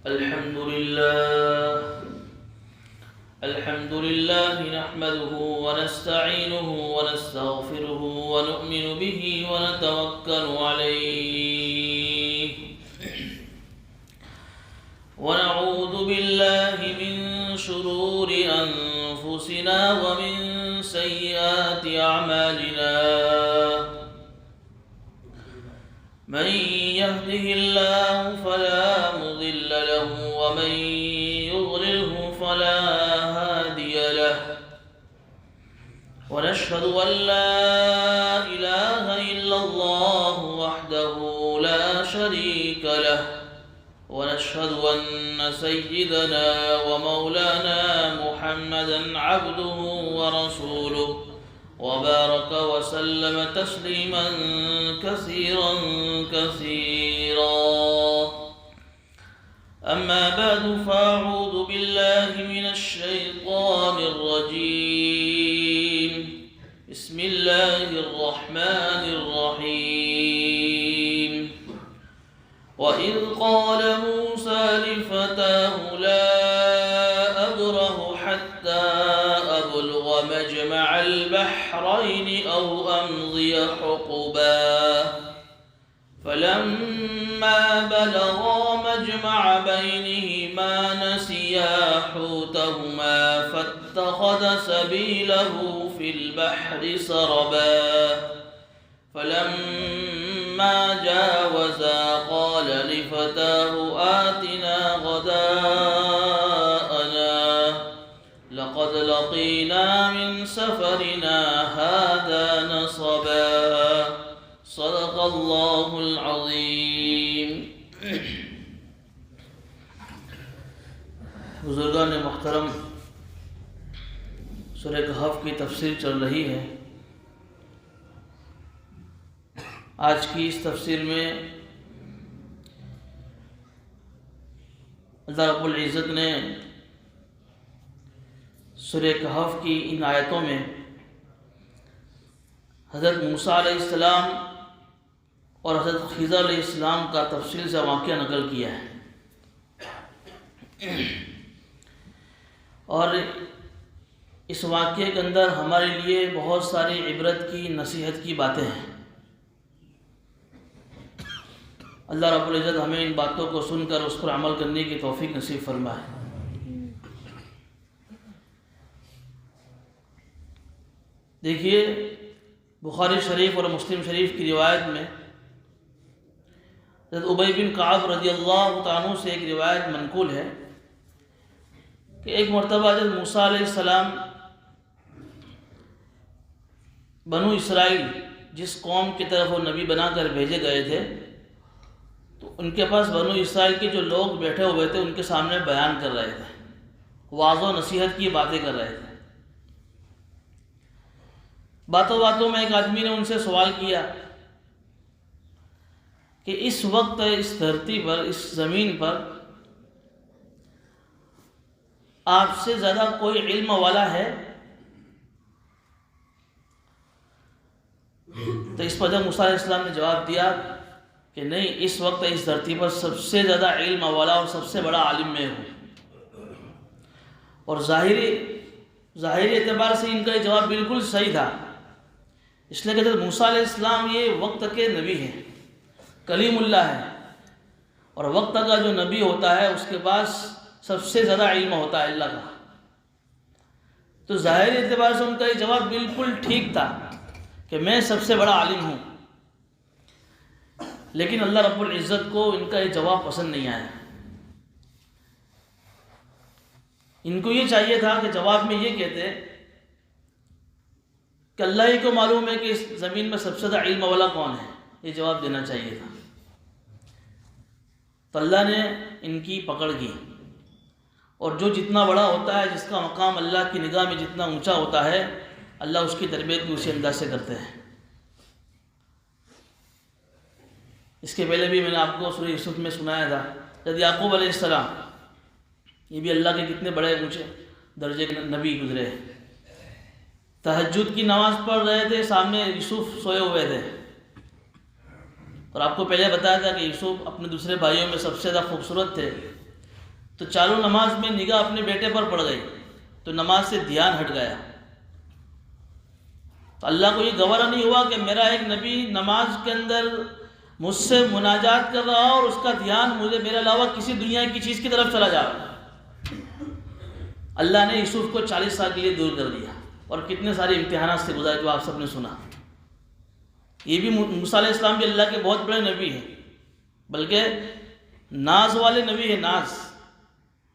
الحمد لله نحمده ونستعينه ونستغفره ونؤمن به ونتوكل عليه ونعوذ بالله من شرور أنفسنا ومن سيئات أعمالنا من يهده الله فلا مضل له ومن يضلله فلا هادي له ونشهد أن لا إله إلا الله وحده لا شريك له ونشهد أن سيدنا ومولانا محمدا عبده ورسوله وبارك وسلم تسليما كثيرا أما بعد فأعوذ بالله من الشيطان الرجيم بسم الله الرحمن الرحيم وإذ قال موسى لفتاه لا أبرح حتى أبلغ مجمع البحرين أو أمضي حقبا فلما بلغا مجمع بينهما نسيا حوتهما فاتخذ سبيله في البحر سربا فلما جاوزا قال لفتاه آتنا غداءنا لقد لقينا من سفرنا هذا نصبا صدق اللہ العظیم۔ بزرگان محترم، سورہ کہف کی تفسیر چل رہی ہے۔ آج کی اس تفسیر میں اللہ رب العزت نے سورہ کہف کی ان آیتوں میں حضرت موسیٰ علیہ السلام اور حضرت خضر علیہ السلام کا تفصیل سے واقعہ نقل کیا ہے، اور اس واقعے کے اندر ہمارے لیے بہت ساری عبرت کی، نصیحت کی باتیں ہیں۔ اللہ رب العزت ہمیں ان باتوں کو سن کر اس پر عمل کرنے کی توفیق نصیب فرمائے۔ دیکھیے، بخاری شریف اور مسلم شریف کی روایت میں حضرت ابی بن کعب رضی اللہ تعالیٰ عنہ سے ایک روایت منقول ہے کہ ایک مرتبہ حضرت موسیٰ علیہ السلام بنو اسرائیل جس قوم کی طرف وہ نبی بنا کر بھیجے گئے تھے، تو ان کے پاس بنو اسرائیل کے جو لوگ بیٹھے ہوئے تھے ان کے سامنے بیان کر رہے تھے، وعظ و نصیحت کی باتیں کر رہے تھے۔ باتوں باتوں میں ایک آدمی نے ان سے سوال کیا کہ اس وقت اس دھرتی پر، اس زمین پر آپ سے زیادہ کوئی علم والا ہے؟ تو اس پر جب موسیٰ علیہ السلام نے جواب دیا کہ نہیں، اس وقت اس دھرتی پر سب سے زیادہ علم والا اور سب سے بڑا عالم میں ہوں۔ اور ظاہری اعتبار سے ان کا یہ جواب بالکل صحیح تھا، اس لیے کہ حضرت موسیٰ علیہ السلام یہ وقت کے نبی ہیں، کلیم اللہ ہے، اور وقت کا جو نبی ہوتا ہے اس کے پاس سب سے زیادہ علم ہوتا ہے اللہ کا۔ تو ظاہری اعتبار سے ان کا یہ جواب بالکل ٹھیک تھا کہ میں سب سے بڑا عالم ہوں، لیکن اللہ رب العزت کو ان کا یہ جواب پسند نہیں آیا۔ ان کو یہ چاہیے تھا کہ جواب میں یہ کہتے کہ اللہ ہی کو معلوم ہے کہ اس زمین میں سب سے زیادہ علم والا کون ہے، یہ جواب دینا چاہیے تھا۔ تو اللہ نے ان کی پکڑ کی، اور جو جتنا بڑا ہوتا ہے، جس کا مقام اللہ کی نگاہ میں جتنا اونچا ہوتا ہے، اللہ اس کی تربیت بھی اسی انداز سے کرتے ہیں۔ اس کے پہلے بھی میں نے آپ کو سورہ یوسف میں سنایا تھا، حضرت یعقوب علیہ السلام، یہ بھی اللہ کے کتنے بڑے اونچے درجے کے نبی گزرے۔ تہجد کی نماز پڑھ رہے تھے، سامنے یوسف سوئے ہوئے تھے، اور آپ کو پہلے بتایا تھا کہ یوسف اپنے دوسرے بھائیوں میں سب سے زیادہ خوبصورت تھے، تو چالو نماز میں نگاہ اپنے بیٹے پر پڑ گئی تو نماز سے دھیان ہٹ گیا. تو اللہ کو یہ گوارا نہیں ہوا کہ میرا ایک نبی نماز کے اندر مجھ سے مناجات کر رہا اور اس کا دھیان مجھے میرے علاوہ کسی دنیا کی چیز کی طرف چلا جا رہا. اللہ نے یوسف کو 40 سال کے لیے دور کر دیا اور کتنے سارے امتحانات سے گزارے جو آپ سب نے سنا. یہ بھی موسیٰ علیہ السلام بھی اللہ کے بہت بڑے نبی ہیں، بلکہ ناز والے نبی ہیں. ناز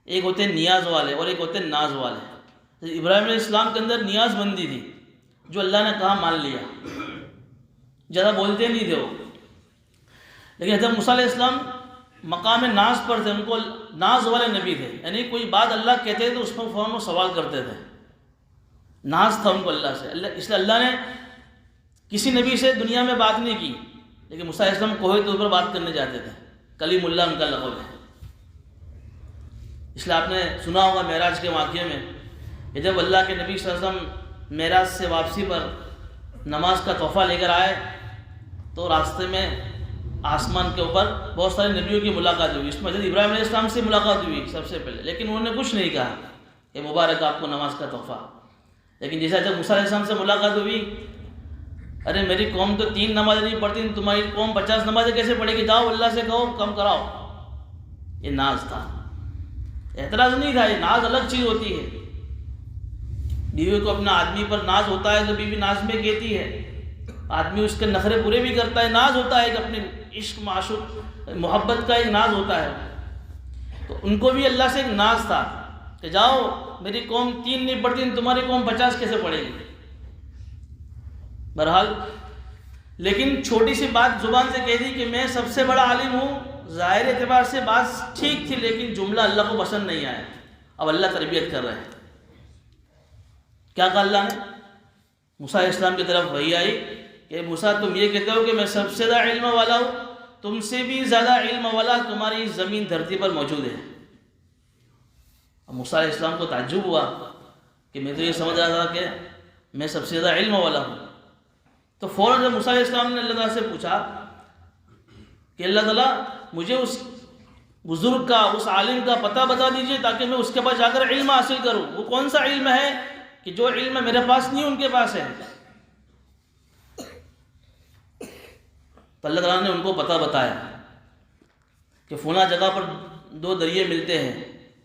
ایک ہوتے ہیں نیاز والے اور ایک ہوتے ہیں ناز والے. ابراہیم علیہ السلام کے اندر نیاز بندی تھی، جو اللہ نے کہا مان لیا، زیادہ بولتے نہیں تھے وہ. لیکن حضرت موسیٰ علیہ السلام مقام ناز پر تھے، ان کو ناز والے نبی تھے، یعنی کوئی بات اللہ کہتے تو اس پر فوراً وہ سوال کرتے تھے. ناز تھا ان کو اللہ سے. اس لیے اللہ نے کسی نبی سے دنیا میں بات نہیں کی، لیکن موسیٰ علیہ السلام کوہ طور پر بات کرنے جاتے تھے. کلیم اللہ ان کا لقب ہے. اس لیے آپ نے سنا ہوگا معراج کے واقعے میں کہ جب اللہ کے نبی صلی اللہ علیہ وسلم معراج سے واپسی پر نماز کا تحفہ لے کر آئے تو راستے میں آسمان کے اوپر بہت سارے نبیوں کی ملاقات ہوئی. اس میں حضرت ابراہیم علیہ السلام سے ملاقات ہوئی سب سے پہلے، لیکن انہوں نے کچھ نہیں کہا کہ مبارک آپ کو نماز کا تحفہ. لیکن جیسا جب موسیٰ علیہ السلام سے ملاقات ہوئی، ارے میری قوم تو 3 نمازیں نہیں پڑھتی، تمہاری قوم 50 نمازیں کیسے پڑھے گی؟ جاؤ اللہ سے کہو کم کراؤ. یہ ناز تھا، اعتراض نہیں تھا. یہ ناز الگ چیز ہوتی ہے. بیوی کو اپنا آدمی پر ناز ہوتا ہے تو بیوی ناز میں کہتی ہے، آدمی اس کے نخرے پورے بھی کرتا ہے. ناز ہوتا ہے کہ اپنے عشق معشوق محبت کا ایک ناز ہوتا ہے. تو ان کو بھی اللہ سے ایک ناز تھا کہ جاؤ میری قوم 3 نہیں پڑھتی، تمہاری قوم 50 کیسے پڑھے گی؟ بہرحال لیکن چھوٹی سی بات زبان سے کہہ دی کہ میں سب سے بڑا عالم ہوں. ظاہر اعتبار سے بات ٹھیک تھی، لیکن جملہ اللہ کو پسند نہیں آیا. اب اللہ تربیت کر رہے ہیں. کیا کہا اللہ نے؟ موسیٰ علیہ السلام کی طرف وحی آئی کہ موسیٰ تم یہ کہتے ہو کہ میں سب سے زیادہ علم والا ہوں، تم سے بھی زیادہ علم والا تمہاری زمین دھرتی پر موجود ہے. اب موسیٰ علیہ السلام کو تعجب ہوا کہ میں تو یہ سمجھ رہا تھا کہ میں سب سے زیادہ علم والا ہوں. تو فوراً جب موسیٰ علیہ السلام نے اللہ تعالیٰ سے پوچھا کہ اللہ تعالیٰ مجھے اس بزرگ کا، اس عالم کا پتہ بتا دیجئے تاکہ میں اس کے پاس جا کر علم حاصل کروں. وہ کون سا علم ہے کہ جو علم میرے پاس نہیں ان کے پاس ہے؟ تو اللہ تعالیٰ نے ان کو پتہ بتایا کہ فلاں جگہ پر 2 دریا ملتے ہیں،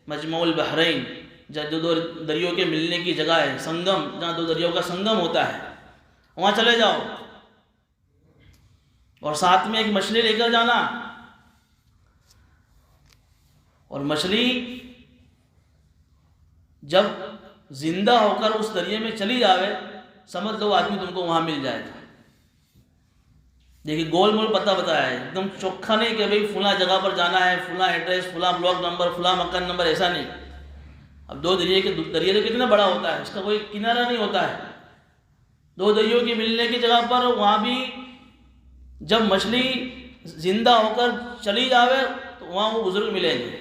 مجمع البحرین، جو 2 دریوں کے ملنے کی جگہ ہے، سنگم، جہاں 2 دریوں کا سنگم ہوتا ہے، وہاں چلے جاؤ اور ساتھ میں ایک مچھلی لے کر جانا. اور مچھلی جب زندہ ہو کر اس دریا میں چلی جاوے، سمجھ لو آدمی تم کو وہاں مل جائے گا. دیکھیے گول مول پتہ بتایا ہے، ایک دم چوکھا نہیں کہ بھئی فلاں جگہ پر جانا ہے، فلاں ایڈریس، فلاں بلاک نمبر، فلاں مکان نمبر، ایسا نہیں. اب 2 دریا تو کتنا بڑا ہوتا ہے، اس کا کوئی کنارہ نہیں ہوتا ہے. 2 دریوں کی ملنے کی جگہ پر وہاں بھی جب مچھلی زندہ ہو کر چلی جاوے تو وہاں وہ بزرگ ملیں گے.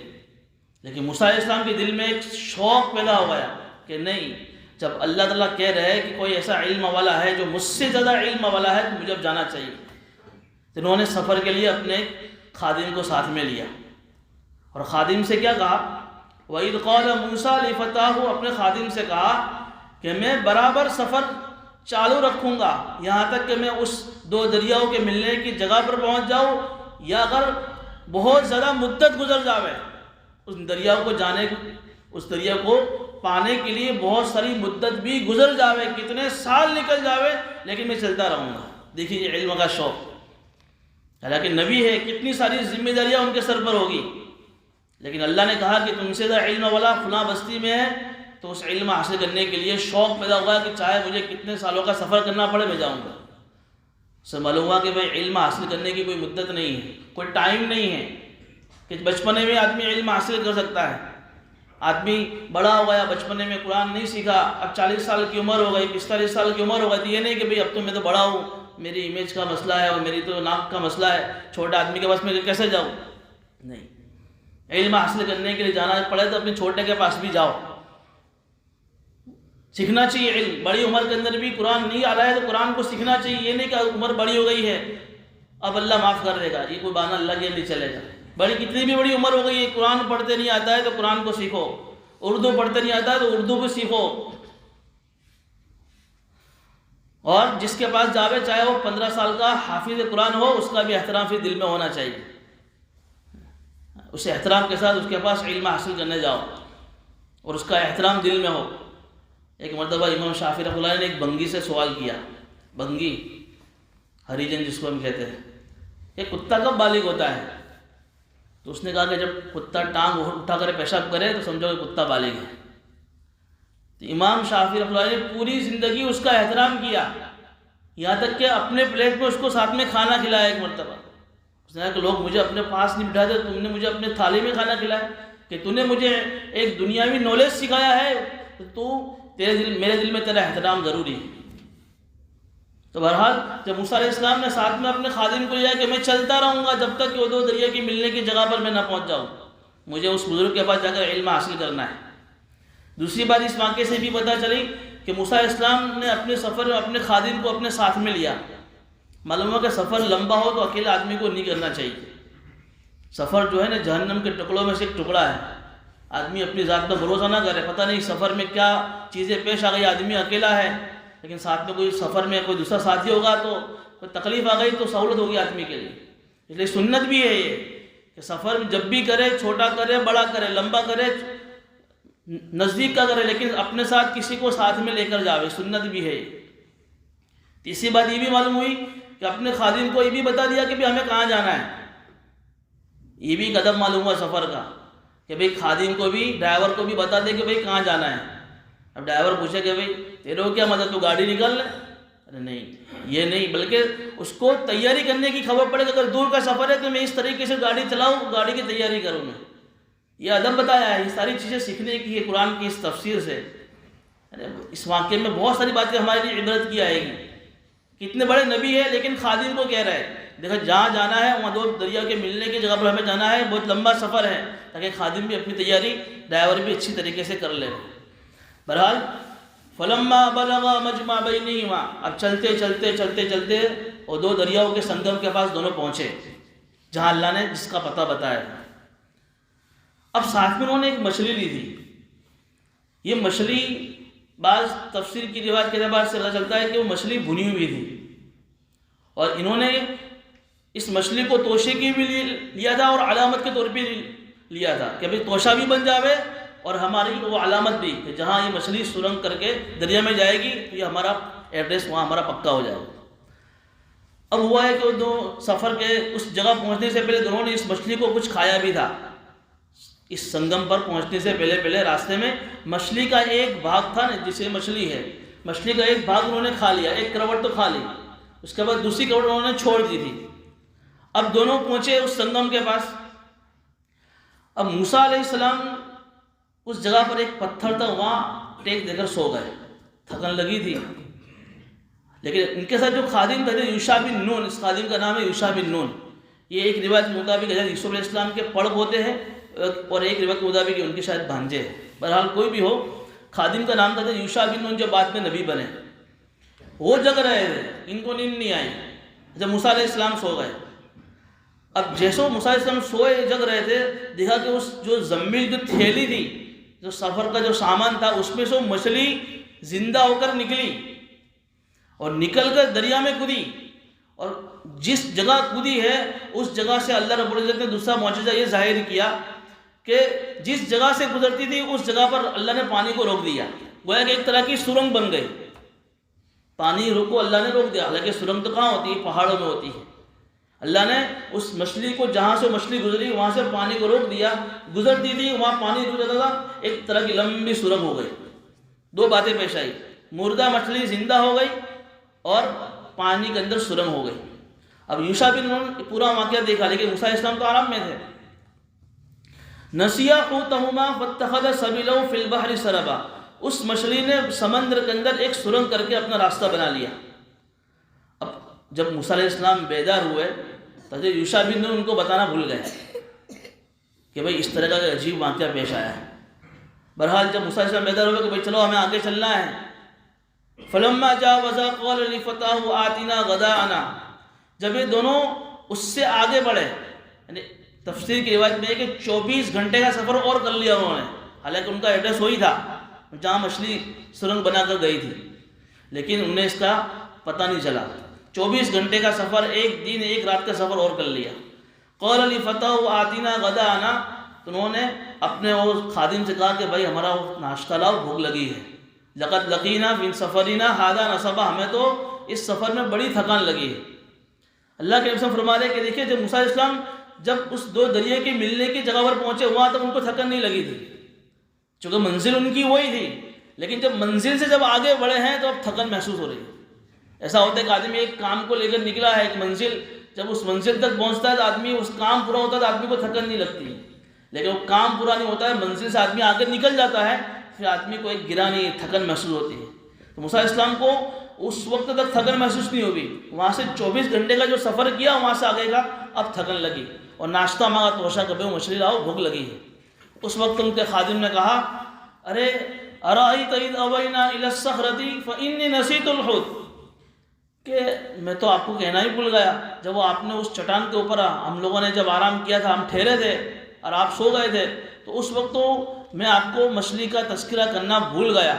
لیکن موسیٰ علیہ السلام کے دل میں ایک شوق پیدا ہو گیا کہ نہیں، جب اللہ تعالیٰ کہہ رہے ہیں کہ کوئی ایسا علم والا ہے جو مجھ سے زیادہ علم والا ہے تو مجھے اب جانا چاہیے. تو انہوں نے سفر کے لیے اپنے خادم کو ساتھ میں لیا اور خادم سے کیا کہا؟ وَإِذْ قَالَ مُوسَىٰ لِفَتَاهُ، اپنے خادم سے کہا کہ میں برابر سفر چالو رکھوں گا یہاں تک کہ میں اس 2 دریاؤں کے ملنے کی جگہ پر پہنچ جاؤں، یا اگر بہت زیادہ مدت گزر جاوے اس دریاؤں کو جانے، اس دریا کو پانے کے لیے بہت ساری مدت بھی گزر جاوے، کتنے سال نکل جاوے، لیکن میں چلتا رہوں گا. دیکھیے یہ علم کا شوق، حالانکہ نبی ہے، کتنی ساری ذمہ داریاں ان کے سر پر ہوگی، لیکن اللہ نے کہا کہ تم سے زیادہ علم والا فلاں بستی میں ہے، تو اس علم حاصل کرنے کے لیے شوق پیدا ہوا کہ چاہے مجھے کتنے سالوں کا سفر کرنا پڑے میں جاؤں گا. اس سے معلوم ہوا کہ بھائی علم حاصل کرنے کی کوئی مدت نہیں ہے، کوئی ٹائم نہیں ہے کہ بچپنے میں آدمی علم حاصل کر سکتا ہے. آدمی بڑا ہو گیا، بچپنے میں قرآن نہیں سیکھا، اب 40 سال کی عمر ہو گئی، 45 سال کی عمر ہو گئی، تو یہ نہیں کہ بھئی اب تو میں تو بڑا ہوں، میری امیج کا مسئلہ ہے اور میری تو ناک کا مسئلہ ہے، چھوٹے آدمی کے پاس میں کیسے جاؤں؟ نہیں، علم حاصل کرنے کے لیے جانا پڑے تو اپنے چھوٹے کے پاس بھی جاؤ، سیکھنا چاہیے علم. بڑی عمر کے اندر بھی قرآن نہیں آ رہا ہے تو قرآن کو سیکھنا چاہیے. یہ نہیں کہ عمر بڑی ہو گئی ہے اب اللہ معاف کر دے گا، یہ کوئی بہانہ اللہ کے لیے چلے گا. بڑی کتنی بھی بڑی عمر ہو گئی ہے، قرآن پڑھتے نہیں آتا ہے تو قرآن کو سیکھو، اردو پڑھتے نہیں آتا ہے تو اردو کو سیکھو. اور جس کے پاس جاوے چاہے وہ 15 سال کا حافظ قرآن ہو، اس کا بھی احترام پھر دل میں ہونا چاہیے. اسے احترام کے ساتھ اس کے پاس علم حاصل کرنے جاؤ اور اس کا احترام دل میں ہو. ایک مرتبہ امام شافعی رحمۃ اللہ نے ایک بنگی سے سوال کیا، بنگی ہریجن جس کو ہم کہتے ہیں، کہ کتا کب بالغ ہوتا ہے؟ تو اس نے کہا کہ جب کتا ٹانگ اٹھا کر پیشاب کرے تو سمجھو کہ کتا بالغ ہے. تو امام شافعی رحمۃ اللہ نے پوری زندگی اس کا احترام کیا، یہاں تک کہ اپنے پلیٹ میں اس کو ساتھ میں کھانا کھلایا. ایک مرتبہ اس نے کہا کہ لوگ مجھے اپنے پاس نہیں بٹھاتے، تم نے مجھے اپنے تھالی میں کھانا کھلایا، کہ تو نے مجھے ایک دنیاوی نالج سکھایا ہے، تو میرے دل میں تیرا احترام ضروری ہے. تو بہرحال جب موسیٰ علیہ السلام نے ساتھ میں اپنے خادم کو لیا کہ میں چلتا رہوں گا جب تک کہ وہ دو دریا کی ملنے کی جگہ پر میں نہ پہنچ جاؤں، مجھے اس بزرگ کے پاس جا کر علم حاصل کرنا ہے. دوسری بات اس واقعے سے بھی پتہ چلی کہ موسیٰ علیہ السلام نے اپنے سفر میں اپنے خادم کو اپنے ساتھ میں لیا. معلوم ہوا کہ سفر لمبا ہو تو اکیلے آدمی کو نہیں کرنا چاہیے. سفر جو ہے نا جہنم کے ٹکڑوں میں سے ایک ٹکڑا ہے. آدمی اپنی ذات پر بھروسہ نہ کرے، پتہ نہیں سفر میں کیا چیزیں پیش آ گئی، آدمی اکیلا ہے لیکن ساتھ میں کوئی سفر میں کوئی دوسرا ساتھی ہوگا تو کوئی تکلیف آ گئی تو سہولت ہوگی آدمی کے لیے. اس لیے سنت بھی ہے یہ کہ سفر جب بھی کرے، چھوٹا کرے بڑا کرے، لمبا کرے نزدیک کا کرے، لیکن اپنے ساتھ کسی کو ساتھ میں لے کر جاوے، سنت بھی ہے. تیسری بات یہ بھی معلوم ہوئی کہ اپنے خادم کو یہ بھی بتا دیا کہ ہمیں کہاں جانا ہے. یہ بھی قدم معلوم ہوا سفر کا کہ بھئی خادم کو بھی، ڈرائیور کو بھی بتا دے کہ بھئی کہاں جانا ہے. اب ڈرائیور پوچھے کہ بھئی تیرے کو کیا مطلب، تو گاڑی نکال لے؟ ارے نہیں، یہ نہیں، بلکہ اس کو تیاری کرنے کی خبر پڑے کہ اگر دور کا سفر ہے تو میں اس طریقے سے گاڑی چلاؤں، گاڑی کی تیاری کروں میں. یہ ادب بتایا ہے. یہ ساری چیزیں سیکھنے کی ہے قرآن کی اس تفسیر سے. اس واقعے میں بہت ساری باتیں ہمارے لیے عبرت کی آئے گی. کتنے بڑے نبی ہے لیکن خادم کو کہہ رہے ہیں دیکھو جہاں جانا ہے وہاں دو دریا کے ملنے کی جگہ پر ہمیں جانا ہے، بہت لمبا سفر ہے، تاکہ خادم بھی اپنی تیاری، ڈرائیور بھی اچھی طریقے سے کر لے. بہرحال فلما بلغا مجمع بینہما، اب چلتے چلتے چلتے چلتے وہ دو دریاؤں کے سنگم کے پاس دونوں پہنچے جہاں اللہ نے جس کا پتہ بتایا. اب ساتھ میں انہوں نے ایک مچھلی لی تھی. یہ مچھلی بعض تفسیر کی روایت کے اعتبار سے پتہ چلتا ہے کہ وہ مچھلی بھنی ہوئی تھی، اور انہوں نے اس مچھلی کو توشے کی بھی لیا تھا اور علامت کے طور پہ لیا تھا کہ بھئی توشہ بھی بن جاوے اور ہماری وہ علامت بھی کہ جہاں یہ مچھلی سرنگ کر کے دریا میں جائے گی تو یہ ہمارا ایڈریس وہاں ہمارا پکا ہو جائے گا. اب ہوا ہے کہ وہ دو سفر کے اس جگہ پہنچنے سے پہلے دونوں نے اس مچھلی کو کچھ کھایا بھی تھا. اس سنگم پر پہنچنے سے پہلے راستے میں مچھلی کا ایک بھاگ تھا نا، جسے مچھلی ہے، مچھلی کا ایک بھاگ انہوں نے کھا لیا، ایک کروٹ تو کھا لی، اس کے بعد دوسری کروٹ انہوں نے چھوڑ دی تھی. اب دونوں پہنچے اس سنگم کے پاس. اب موسیٰ علیہ السلام اس جگہ پر ایک پتھر تھا وہاں ٹیک دے کر سو گئے، تھکن لگی تھی. لیکن ان کے ساتھ جو خادم تھے یوشع بن نون، اس خادم کا نام ہے یوشع بن نون. یہ ایک روایت کے مطابق حضرت یوسف علیہ السلام کے پڑ ہوتے ہیں اور ایک روایت کے مطابق ان کے شاید بھانجے ہیں. بہرحال کوئی بھی ہو، خادم کا نام تھا یوشع بن نون جو بعد میں نبی بنے. وہ جگ رہے تھے، ان کو نیند نہیں آئی جب موسیٰ علیہ السلام سو گئے. اب جیسے موسیٰ علیہ السلام سوئے جگ رہے تھے، دیکھا کہ اس جو زمین جو تھیلی تھی، جو سفر کا جو سامان تھا، اس میں سے وہ مچھلی زندہ ہو کر نکلی اور نکل کر دریا میں کودی. اور جس جگہ کودی ہے اس جگہ سے اللہ رب العزت نے دوسرا معجزہ یہ ظاہر کیا کہ جس جگہ سے گزرتی تھی اس جگہ پر اللہ نے پانی کو روک دیا. گویا کہ ایک طرح کی سرنگ بن گئی، پانی کو اللہ نے روک دیا. حالانکہ سرنگ تو کہاں ہوتی ہے؟ پہاڑوں میں ہوتی ہے. اللہ نے اس مچھلی کو جہاں سے مچھلی گزری وہاں سے پانی کو روک دیا، گزرتی تھی وہاں پانی رک جاتا تھا، ایک طرح کی لمبی سرنگ ہو گئی. دو باتیں پیش آئی، مردہ مچھلی زندہ ہو گئی اور پانی کے اندر سرنگ ہو گئی. اب یوشع بن نون پورا واقعہ دیکھا، لیکن موسیٰ علیہ السلام تو آرام میں تھے. نسیا حوتہما فاتخذ سبیلہ فی البحر سربا، اس مچھلی نے سمندر کے اندر ایک سرنگ کر کے اپنا راستہ بنا لیا. اب جب موسیٰ علیہ السلام بیدار ہوئے تو حضرت یوشع بن نون ان کو بتانا بھول گئے کہ بھئی اس طرح کا عجیب واقعہ پیش آیا ہے. بہرحال جب موسیٰ علیہ السلام بیدار ہوئے کہ بھئی چلو ہمیں آگے چلنا ہے. فلما جاوزا قال لفتاه آتنا غداءنا، جب یہ دونوں اس سے آگے بڑھے، یعنی تفسیر کی روایت میں ہے کہ 24 گھنٹے کا سفر اور کر لیا انہوں نے، حالانکہ ان کا ایڈریس وہی تھا جہاں مچھلی سرنگ بنا کر گئی تھی، لیکن انہیں اس کا پتہ نہیں چلا۔ 24 گھنٹے کا سفر، ایک دن ایک رات کا سفر اور کر لیا۔ قال لفتاه آتنا غداءنا، تو انہوں نے اپنے وہ خادم سے کہا کہ بھائی ہمارا ناشتہ لاؤ، بھوک لگی ہے۔ لقد لقینا فی سفرنا ھذا نصبا، ہمیں تو اس سفر میں بڑی تھکان لگی ہے۔ اللہ کے رسول فرما رہے ہیں کہ دیکھیے جب موسیٰ علیہ السلام جب اس دو دریا کے ملنے کی جگہ پر پہنچے، وہاں تک ان کو تھکن نہیں لگی تھی، چونکہ منزل ان کی وہی تھی، لیکن جب منزل سے جب آگے بڑھے ہیں تو اب تھکن محسوس ہو رہی ہے۔ ایسا ہوتا ہے کہ آدمی ایک کام کو لے کر نکلا ہے ایک منزل، جب اس منزل تک پہنچتا ہے تو آدمی اس کام پورا ہوتا ہے تو آدمی کو تھکن نہیں لگتی ہے، لیکن وہ کام پورا نہیں ہوتا ہے، منزل سے آدمی آگے نکل جاتا ہے، پھر آدمی کو ایک گرانی تھکن محسوس ہوتی ہے۔ تو موسیٰ علیہ السلام کو اس وقت تک تھکن محسوس نہیں ہوگی، وہاں سے 24 گھنٹے کا جو سفر کیا وہاں سے آگے کا اب تھکن لگی، اور ناشتہ مانگا توشا کبھی مچھلی لاؤ، بھوک لگی ہے۔ اس وقت ان کے خادم نے کہا ارے ارأیت اذ اوینا الی الصخرۃ فانی نسیت الحوت، کہ میں تو آپ کو کہنا ہی بھول گیا، جب وہ آپ نے اس چٹان کے اوپر ہم لوگوں نے جب آرام کیا تھا، ہم ٹھہرے تھے اور آپ سو گئے تھے، تو اس وقت تو میں آپ کو مچھلی کا تذکرہ کرنا بھول گیا۔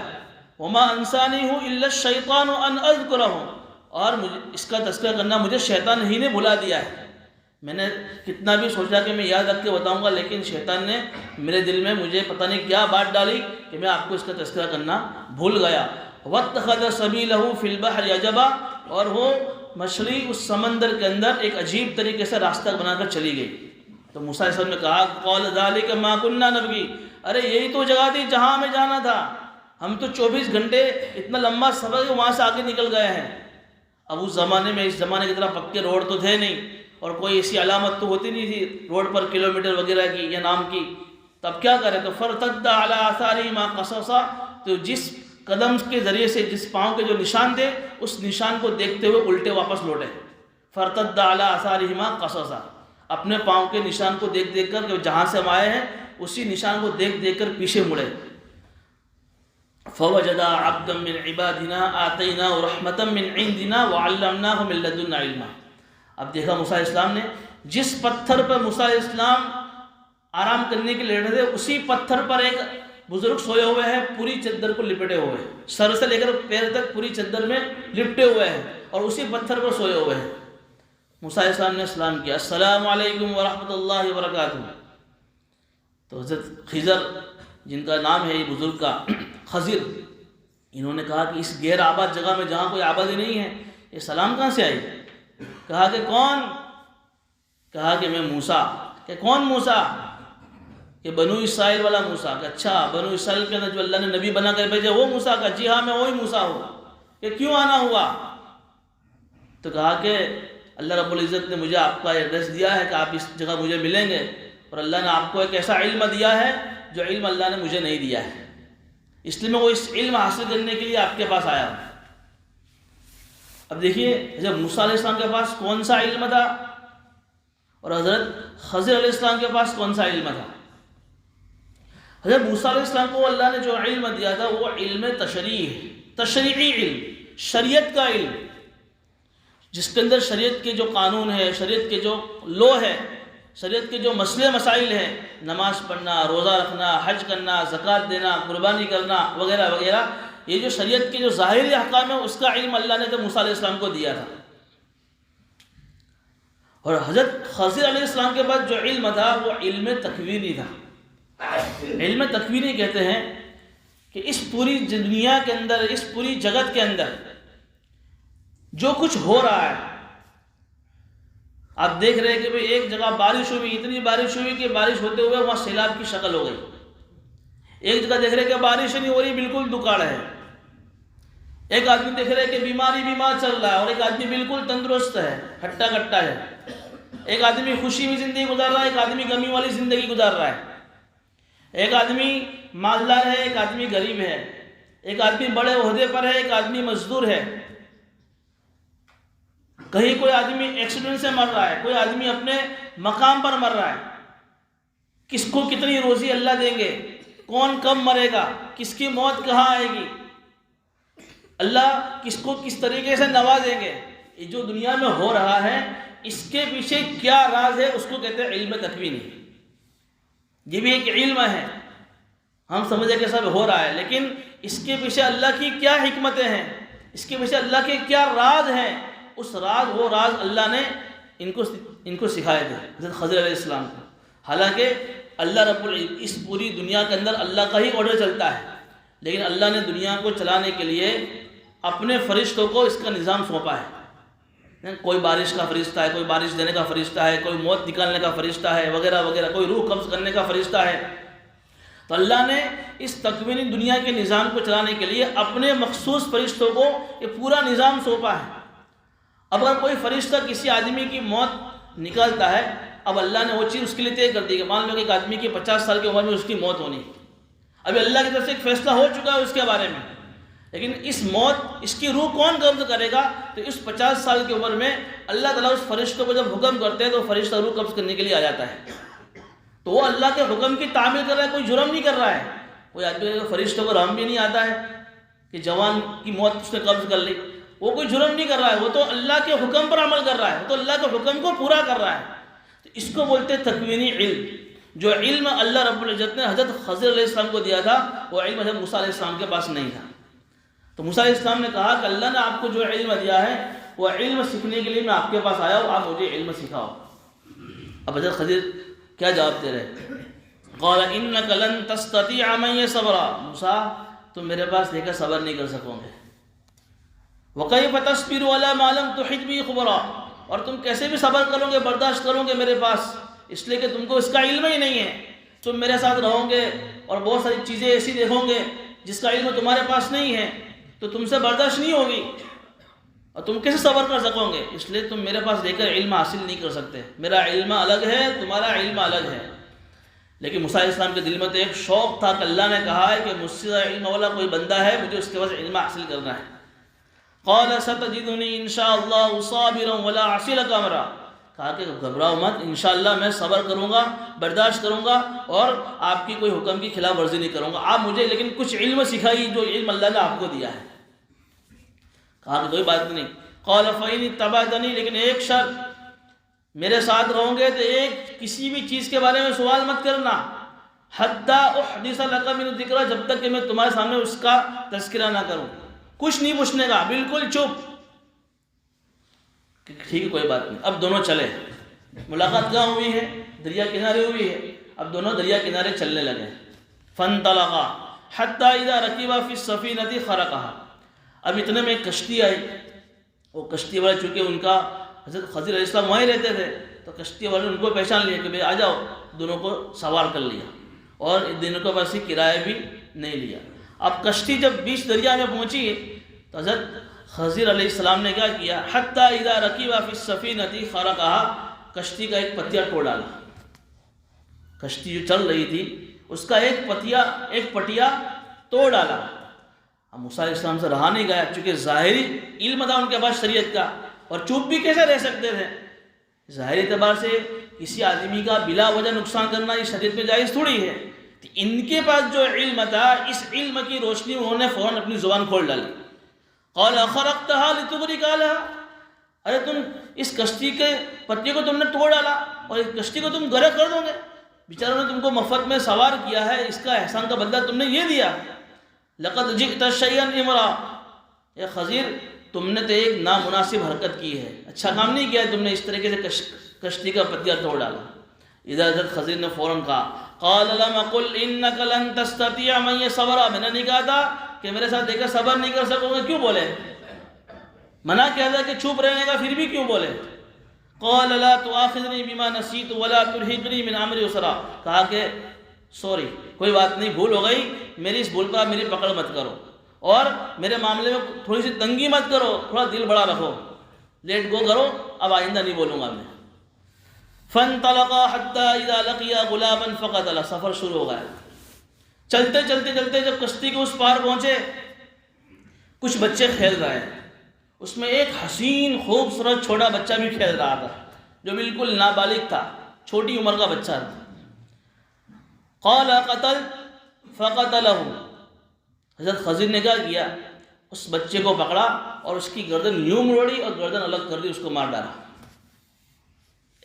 وما انسانیہ الا الشیطان ان اذکرہ، اور مجھے اس کا تذکرہ کرنا مجھے شیطان ہی نے بھلا دیا ہے۔ میں نے کتنا بھی سوچا کہ میں یاد رکھ کے بتاؤں گا، لیکن شیطان نے میرے دل میں مجھے پتہ نہیں کیا بات ڈالی کہ میں آپ کو اس کا تذکرہ کرنا بھول گیا۔ واتخذ سبیلہ فی البحر عجبا، اور وہ مچھلی اس سمندر کے اندر ایک عجیب طریقے سے راستہ بنا کر چلی گئی۔ تو موسیٰ علیہ السلام نے کہا قال ذلک ما کنا نبغی، ارے یہی تو جگہ تھی جہاں ہمیں جانا تھا، ہم تو 24 گھنٹے اتنا لمبا سفر ہے وہاں سے آگے نکل گئے ہیں۔ اب اس زمانے میں، اس زمانے کی طرح پکے روڈ تو تھے نہیں، اور کوئی ایسی علامت تو ہوتی نہیں تھی روڈ پر کلومیٹر وغیرہ کی یا نام کی، تب کیا کرے؟ تو فرتد علی آثارہما قصصا، تو جس قدم کے ذریعے سے، جس پاؤں کے جو نشان تھے، اس نشان کو دیکھتے ہوئے الٹے واپس لوٹے۔ فرتد علی آثارہما قصصا، اپنے پاؤں کے نشان کو دیکھ دیکھ کر کہ جہاں سے ہم آئے ہیں اسی نشان کو دیکھ دیکھ کر پیچھے مڑے۔ فوجدا عبدا من عبادنا آتیناہ رحمتا من عندنا وعلمناہ من لدنا علما، اب دیکھا موسیٰ علیہ السلام نے جس پتھر پر موسیٰ علیہ السلام آرام کرنے کے لیے لیٹے تھے، اسی پتھر پر ایک بزرگ سوئے ہوئے ہیں، پوری چادر کو لپٹے ہوئے ہیں، سر سے لے کر پیر تک پوری چادر میں لپٹے ہوئے ہیں، اور اسی پتھر پر سوئے ہوئے ہیں۔ موسیٰ علیہ السلام نے سلام کیا، السلام علیکم ورحمۃ اللہ وبرکاتہ۔ تو حضرت خضر، جن کا نام ہے یہ بزرگ کا خضر، انہوں نے کہا کہ اس غیر آباد جگہ میں جہاں کوئی آبادی نہیں ہے، یہ سلام کہاں سے آئی؟ کہا کہ کون؟ کہا کہ میں موسیٰ۔ کہ کون موسیٰ؟ کہ بنو اسرائیل والا موسیٰ۔ کہ اچھا، بنو اسرائیل کے اندر جو اللہ نے نبی بنا کر بھیجے وہ موسیٰ کا؟ جی ہاں میں وہی موسیٰ ہوں۔ کہ کیوں آنا ہوا؟ تو کہا کہ اللہ رب العزت نے مجھے آپ کا ایڈریس دیا ہے کہ آپ اس جگہ مجھے ملیں گے، اور اللہ نے آپ کو ایک ایسا علم دیا ہے جو علم اللہ نے مجھے نہیں دیا ہے، اس لیے میں وہ اس علم حاصل کرنے کے لیے آپ کے پاس آیا ہوں۔ اب دیکھیے جب موسیٰ علیہ السلام کے پاس کون سا علم تھا، اور حضرت خضر علیہ السلام کے پاس کون سا علم تھا۔ حضرت موسیٰ علیہ السلام کو اللہ نے جو علم دیا تھا وہ علم تشریعی علم، شریعت کا علم، جس کے اندر شریعت کے جو قانون ہے، شریعت کے جو لو ہے، شریعت کے جو مسئلے مسائل ہیں، نماز پڑھنا، روزہ رکھنا، حج کرنا، زکوٰۃ دینا، قربانی کرنا وغیرہ وغیرہ، یہ جو شریعت کے جو ظاہری احکام ہے اس کا علم اللہ نے تو موسیٰ علیہ السلام کو دیا تھا۔ اور حضرت خضر علیہ السلام کے بعد جو علم تھا وہ علم تکوینی تھا۔ علم تکوینی کہتے ہیں کہ اس پوری دنیا کے اندر، اس پوری جگت کے اندر جو کچھ ہو رہا ہے، آپ دیکھ رہے ہیں کہ بھئی ایک جگہ بارش ہوئی، اتنی بارش ہوئی کہ بارش ہوتے ہوئے وہاں سیلاب کی شکل ہو گئی، ایک جگہ دیکھ رہے کہ بارش نہیں ہو رہی، بالکل دکاڑ ہے، ایک آدمی دیکھ رہے کہ بیمار چل رہا ہے اور ایک آدمی بالکل تندرست ہے، ہٹا کٹا ہے، ایک آدمی خوشی میں زندگی گزار رہا ہے، ایک آدمی غمی والی زندگی گزار رہا ہے، ایک آدمی مالدار ہے، ایک آدمی غریب ہے، ایک آدمی بڑے عہدے پر ہے، ایک آدمی مزدور ہے، کہیں کوئی آدمی ایکسیڈنٹ سے مر رہا ہے، کوئی آدمی اپنے مقام پر مر رہا ہے، کس کو کتنی روزی اللہ دیں گے، کون کب مرے گا، کس کی موت کہاں آئے گی، اللہ کس کو کس طریقے سے نوازیں گے، یہ جو دنیا میں ہو رہا ہے اس کے پیچھے کیا راز ہے اس کو کہتے ہیں علم تکوینی. یہ بھی ایک علم ہے. ہم سمجھے کہ سب ہو رہا ہے، لیکن اس کے پیچھے اللہ کی کیا حکمتیں ہیں، اس کے پیچھے اللہ کے کیا راز ہیں، اس وہ راز اللہ نے ان کو سکھائے تھے حضرت خضر علیہ السلام کو. حالانکہ اللہ رب اس پوری دنیا کے اندر اللہ کا ہی آرڈر چلتا ہے، لیکن اللہ نے دنیا کو چلانے کے لیے اپنے فرشتوں کو اس کا نظام سونپا ہے. کوئی بارش کا فرشتہ ہے، کوئی بارش دینے کا فرشتہ ہے، کوئی موت نکالنے کا فرشتہ ہے وغیرہ وغیرہ، کوئی روح قبض کرنے کا فرشتہ ہے. تو اللہ نے اس تکوینی دنیا کے نظام کو چلانے کے لیے اپنے مخصوص فرشتوں کو یہ پورا نظام سونپا ہے. اب اگر کوئی فرشتہ کسی آدمی کی موت نکالتا ہے، اب اللہ نے وہ چیز اس کے لیے طے کر دی کہ مان لو کہ ایک آدمی کی 50 سال کی عمر میں اس کی موت ہونی. ابھی اللہ کی طرف سے ایک فیصلہ ہو چکا ہے اس کے بارے میں، لیکن اس موت، اس کی روح کون قبض کرے گا؟ تو اس 50 سال کی عمر میں اللہ تعالیٰ اس فرشتوں کو جب حکم کرتے ہیں تو فرشتہ روح قبض کرنے کے لیے آ جاتا ہے. تو وہ اللہ کے حکم کی تعمیل کر رہا ہے، کوئی جرم نہیں کر رہا ہے. کوئی آدمی فرشتوں کو رحم بھی نہیں آتا ہے کہ جوان کی موت اس نے قبض کر لی. وہ کوئی جرم نہیں کر رہا ہے، وہ تو اللہ کے حکم پر عمل کر رہا ہے، وہ تو اللہ کے حکم کو پورا کر رہا ہے. تو اس کو بولتے ہیں تکوینی علم. جو علم اللہ رب العزت نے حضرت خضر علیہ السلام کو دیا تھا، وہ علم حضرت موسیٰ علیہ السلام کے پاس نہیں تھا. تو موسیٰ علیہ السلام نے کہا کہ اللہ نے آپ کو جو علم دیا ہے وہ علم سیکھنے کے لیے میں آپ کے پاس آیا ہوں، آپ مجھے علم سکھاؤ. اب حضرت خضر کیا جواب دے رہے؟ قال انک لن تستطیع معی صبرا. موسیٰ تم میرے پاس دیکھ کر صبر نہیں کر سکو گے. وکیف تصبر علی ما لم تحط به خبرا. اور تم کیسے بھی صبر کرو گے، برداشت کرو گے میرے پاس، اس لیے کہ تم کو اس کا علم ہی نہیں ہے. تم میرے ساتھ رہو گے اور بہت ساری چیزیں ایسی دیکھو گے جس کا علم تمہارے پاس نہیں ہے، تو تم سے برداشت نہیں ہوگی اور تم کیسے صبر کر سکو گے. اس لیے تم میرے پاس دیکھ کر علم حاصل نہیں کر سکتے. میرا علم الگ ہے، تمہارا علم الگ ہے. لیکن موسیٰ علیہ السلام کے دل میں تو ایک شوق تھا کہ اللہ نے کہا ہے کہ مجھ سے علم والا کوئی بندہ ہے، مجھے اس کے پاس علم حاصل کرنا ہے. قال ستجدنی انشاءاللہ صابرا ولا اعصی لک امرا. کہا کہ گھبراؤ مت، انشاءاللہ میں صبر کروں گا، برداشت کروں گا اور آپ کی کوئی حکم کی خلاف ورزی نہیں کروں گا. آپ مجھے لیکن کچھ علم سکھائی جو علم اللہ نے آپ کو دیا ہے. کہا کہ کوئی بات نہیں. قال فإن اتبعتنی، لیکن ایک شرط، میرے ساتھ رہو گے تو ایک کسی بھی چیز کے بارے میں سوال مت کرنا. حتی احدث لک من الذکر، جب تک کہ میں تمہارے سامنے اس کا تذکرہ نہ کروں. کچھ نہیں پوچھنے کا، بالکل چپ. ٹھیک ہے کوئی بات نہیں. اب دونوں چلے. ملاقات کہاں ہوئی ہے؟ دریا کنارے ہوئی ہے. اب دونوں دریا کنارے چلنے لگے. فانطلقا حتی اذا رکبا فی السفینۃ خرقها. اب اتنے میں ایک کشتی آئی. وہ کشتی والے چونکہ ان کا حضرت خضر علیہ السلام وہیں رہتے تھے، تو کشتی والے ان کو پہچان لیا کہ بھئی آ جاؤ. دونوں کو سوار کر لیا اور دونوں کو بس کرایہ بھی نہیں لیا. اب کشتی جب بیچ دریا میں پہنچی تو حضرت خضر علیہ السلام نے کیا کیا؟ حتی اذا رکبا فی السفینۃ خرقها، کشتی کا ایک پتیا توڑ ڈالا. کشتی جو چل رہی تھی اس کا ایک پٹیا توڑ ڈالا. اب موسیٰ علیہ السلام سے رہا نہیں گیا، چونکہ ظاہری علم تھا ان کے پاس شریعت کا، اور چوپ بھی کیسے رہ سکتے تھے. ظاہری اعتبار سے کسی آدمی کا بلا وجہ نقصان کرنا یہ شریعت میں جائز تھوڑی ہے. ان کے پاس جو علم تھا، اس علم کی روشنی انہوں نے فوراً اپنی زبان کھول ڈالی. قال خرقتها لتغرق اهلها. ارے تم اس کشتی کے پٹی کو تم نے توڑ ڈالا اور اس کشتی کو تم غرق کر دو گے. بیچاروں نے تم کو مفت میں سوار کیا ہے، اس کا احسان کا بدلہ تم نے یہ دیا. لقد جئت شيئا امرا. اے خضر تم نے تو ایک نامناسب حرکت کی ہے، اچھا کام نہیں کیا تم نے اس طریقے سے کشتی کا پتیا توڑ ڈالا. ادھر حضرت خضر نے فوراً کہا قال لم اقل انك لن تستطيع معي صبرا. میں نے نہیں کہا تھا کہ میرے ساتھ دیکھ کر صبر نہیں کر سکو گے. کیوں بولے؟ منع کیا تھا کہ چپ رہنے کا، پھر بھی کیوں بولے؟ قال لا تؤاخذني بما نسيت ولا ترهقني من امري اسرا. کہا کہ سوری، کوئی بات نہیں، بھول ہو گئی، میری اس بھول پر میری پکڑ مت کرو اور میرے معاملے میں تھوڑی سی تنگی مت کرو، تھوڑا دل بڑا رکھو، لیٹ گو کرو، اب آئندہ نہیں بولوں گا میں. فانطلقا حتى اذا لقيا غلاما فقتله. سفر شروع ہو گیا. چلتے چلتے چلتے جب کشتی کے اس پار پہنچے، کچھ بچے کھیل رہے ہیں. اس میں ایک حسین خوبصورت چھوٹا بچہ بھی کھیل رہا تھا جو بالکل نابالغ تھا، چھوٹی عمر کا بچہ تھا. قال قتل فقتله. حضرت خضر نے کیا کیا؟ اس بچے کو پکڑا اور اس کی گردن یوں موڑی اور گردن الگ کر دی، اس کو مار ڈالا.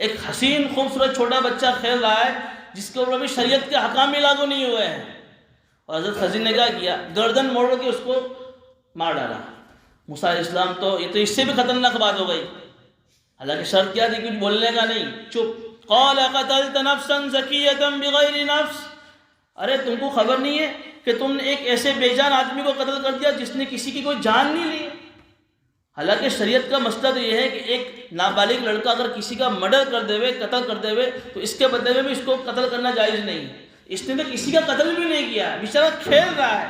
ایک حسین خوبصورت چھوٹا بچہ کھیل رہا ہے جس کے اوپر ابھی شریعت کے حکام بھی لاگو نہیں ہوئے ہیں، اور حضرت خضر نے کیا کیا؟ گردن موڑ کے اس کو مار ڈالا۔ موسیٰ علیہ السلام تو یہ تو اس سے بھی خطرناک بات ہو گئی، حالانکہ شرط کیا تھی؟ کچھ بولنے کا نہیں، چپ۔ قال قتلت نفسا زکیۃ بغیر نفس، ارے تم کو خبر نہیں ہے کہ تم نے ایک ایسے بے جان آدمی کو قتل کر دیا جس نے کسی کی کوئی جان نہیں لی؟ حالانکہ شریعت کا مسئلہ تو یہ ہے کہ ایک نابالغ لڑکا اگر کسی کا مرڈر کر دے ہوئے، قتل کر دے ہوئے، تو اس کے بدلے میں بھی اس کو قتل کرنا جائز نہیں۔ اس نے تو کسی کا قتل بھی نہیں کیا، بیچارہ کھیل رہا ہے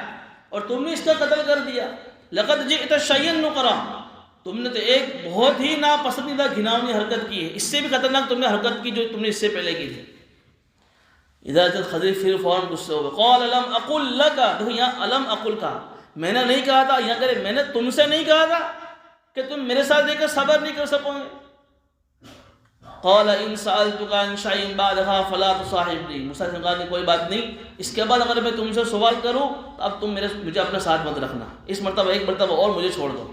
اور تم نے اس کا قتل کر دیا۔ لقد جئت شیئا نکرا، تم نے تو ایک بہت ہی ناپسندیدہ گھناؤنی حرکت کی ہے، اس سے بھی خطرناک تم نے حرکت کی جو تم نے اس سے پہلے کی تھی۔ ادھر خضر پھر فوراً غصے ہو گئے، قال الم اقل لک، دیکھو یہاں الم اقل کہا، میں نے نہیں کہا تھا، یہاں کرے میں نے تم سے نہیں کہا تھا کہ تم میرے ساتھ دیکھ کر صبر نہیں کر سکو گے؟ قال ان سألتک عن شیء بعدها فلا تصاحبنی، موسیٰ نے کہا کہ کوئی بات نہیں، اس کے بعد اگر میں تم سے سوال کروں تو اب تم مجھے اپنے ساتھ مت رکھنا، اس مرتبہ ایک مرتبہ اور مجھے چھوڑ دو۔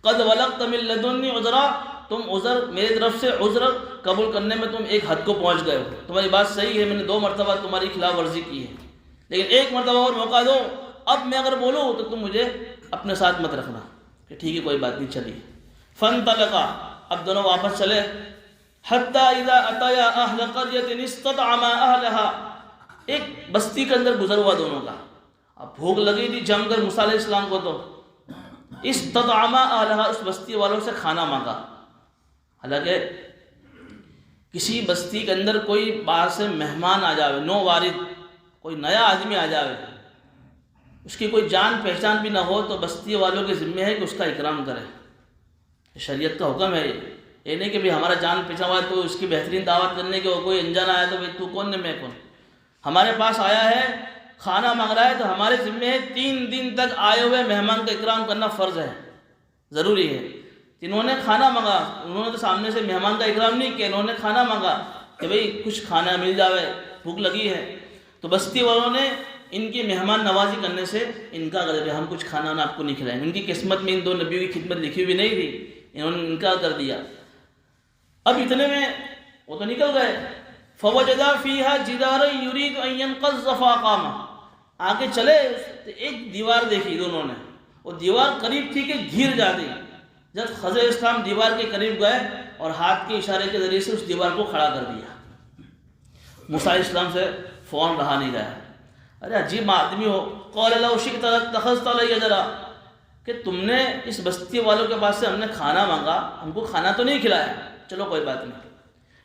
قد بلغت من لدنی عذرا، تم عذر میری طرف سے عذر قبول کرنے میں تم ایک حد کو پہنچ گئے ہو، تمہاری بات صحیح ہے، میں نے 2 مرتبہ تمہاری خلاف ورزی کی ہے، لیکن ایک مرتبہ اور موقع دو، اب میں اگر بولوں تو تم مجھے اپنے ساتھ مت رکھنا۔ کہ ٹھیک ہے کوئی بات نہیں، چلیے۔ فانطلقا، اب دونوں واپس چلے، حتی اذا اتیا اہل قریۃ استطعما اہلها، ایک بستی کے اندر گزر ہوا دونوں کا، اب بھوک لگی تھی جم کر موسیٰ علیہ السلام کو، تو استطعما اہلها، اس بستی والوں سے کھانا مانگا۔ حالانکہ کسی بستی کے اندر کوئی باہر سے مہمان آ جاوے، نو وارد، کوئی نیا آدمی آ جاوے، اس کی کوئی جان پہچان بھی نہ ہو، تو بستی والوں کے ذمہ ہے کہ اس کا اکرام کرے، شریعت کا حکم ہے یہ نہیں کہ ہمارا جان پہچان ہوا ہے تو اس کی بہترین دعوت کرنے کے، کوئی انجان آیا تو تو کون نے میں کون، ہمارے پاس آیا ہے کھانا مانگ رہا ہے تو ہمارے ذمہ ہے 3 دن تک آئے ہوئے مہمان کا اکرام کرنا فرض ہے، ضروری ہے۔ انہوں نے کھانا مانگا، انہوں نے تو سامنے سے مہمان کا اکرام نہیں کیا، انہوں نے کھانا مانگا کہ بھئی کچھ کھانا مل جاوے، بھوک لگی ہے، تو بستی والوں نے ان کی مہمان نوازی کرنے سے انکار کر دیا، ہم کچھ کھانا آپ کو نہیں کھلائیں۔ ان کی قسمت میں ان 2 نبیوں کی خدمت لکھی ہوئی نہیں تھی، انہوں نے انکار کر دیا۔ اب اتنے میں وہ تو نکل گئے، فوجدا فیہا جدارا یرید ان ينقض فاقامہ، آگے چلے تو ایک دیوار دیکھی دونوں نے، وہ دیوار قریب تھی کہ گھر جاتی، جب خضر اسلام دیوار کے قریب گئے اور ہاتھ کے اشارے کے ذریعے سے اس دیوار کو کھڑا کر دیا۔ موسیٰ علیہ السلام سے فون رہا نہیں گیا، ارے عجیب آدمی ہو، قال لو شئت لاتخذت علی اجرا، کہ تم نے اس بستی والوں کے پاس سے ہم نے کھانا مانگا، ہم کو کھانا تو نہیں کھلایا، چلو کوئی بات نہیں،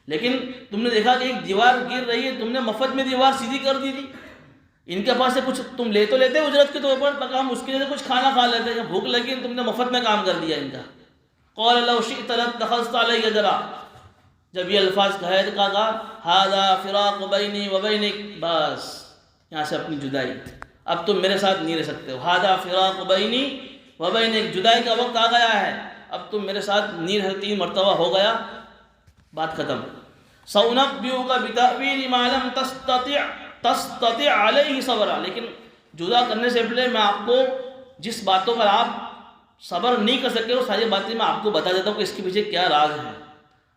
لیکن تم نے دیکھا کہ ایک دیوار گر رہی ہے، تم نے مفت میں دیوار سیدھی کر دی تھی، ان کے پاس سے کچھ تم لے تو لیتے اجرت کے طور پر، تاکہ ہم اس کے لیے کچھ کھانا کھا لیتے، بھوک لگی تم نے مفت میں کام کر دیا ان کا۔ قال لو شئت لاتخذت علی اجرا، جب یہ الفاظ کہے تو کہا ھذا فراق بینی و بینک، بس یہاں سے اپنی جدائی، اب تم میرے ساتھ نہیں رہ سکتے ہو، ھذا فراق بینی و بینک، جدائی کا وقت آ گیا ہے، اب تم میرے ساتھ نہیں رہ، 3 مرتبہ ہو گیا، بات ختم۔ سأنبئک بتأویل ما لم تستطع علیہ صبرا، لیکن جدا کرنے سے پہلے میں آپ کو جس باتوں پر آپ صبر نہیں کر سکتے وہ ساری باتیں میں آپ کو بتا دیتا ہوں کہ اس کے پیچھے کیا راز ہے،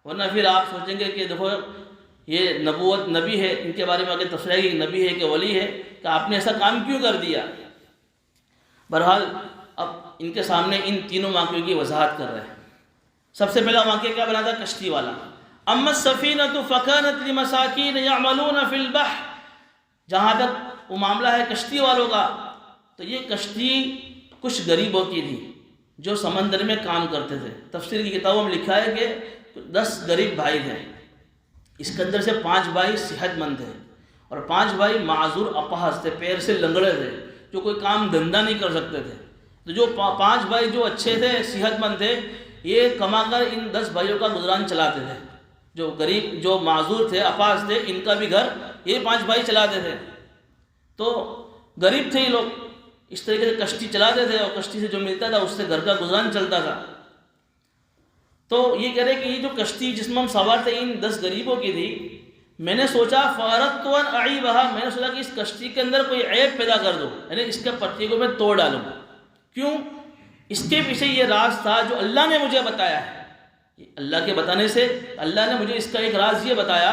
ورنہ پھر آپ سوچیں گے کہ دیکھو یہ نبوت نبی ہے، ان کے بارے میں اگر تفصیل ہے کہ نبی ہے کہ ولی ہے، کہ آپ نے ایسا کام کیوں کر دیا۔ بہرحال اب ان کے سامنے ان تینوں واقعوں کی وضاحت کر رہے ہیں۔ سب سے پہلا واقعہ کیا بنا تھا؟ کشتی والا۔ اما السفینۃ فکانت لمساکین یعملون فی البحر، جہاں تک وہ معاملہ ہے کشتی والوں کا، تو یہ کشتی کچھ غریبوں کی تھی جو سمندر میں کام کرتے تھے۔ تفسیر کی کتابوں میں لکھا ہے کہ 10 غریب بھائی تھے، اس کے اندر سے 5 بھائی صحت مند تھے اور 5 بھائی معذور اپاہج تھے، پیر سے لنگڑے تھے، جو کوئی کام دھندا نہیں کر سکتے تھے۔ تو جو 5 بھائی جو اچھے تھے، صحت مند تھے، یہ کما کر ان 10 بھائیوں کا گزران چلاتے تھے۔ جو غریب، جو معذور تھے، اپاہج تھے، ان کا بھی گھر یہ 5 بھائی چلاتے تھے۔ تو غریب تھے یہ لوگ، اس طریقے سے کشتی چلاتے تھے اور کشتی سے جو ملتا تھا اس سے گھر کا گزران چلتا تھا۔ تو یہ کہہ رہے کہ یہ جو کشتی جس میں ہم سوار تھے ان 10 غریبوں کی تھی، میں نے سوچا فَأَرَدْتُ أَنْ أَعِيبَهَا، میں نے سوچا کہ اس کشتی کے اندر کوئی عیب پیدا کر دوں، یعنی اس کے پٹی کو میں توڑ ڈالوں۔ کیوں؟ اس کے پیچھے یہ راز تھا جو اللہ نے مجھے بتایا ہے اللہ کے بتانے سے اللہ نے مجھے اس کا ایک راز یہ بتایا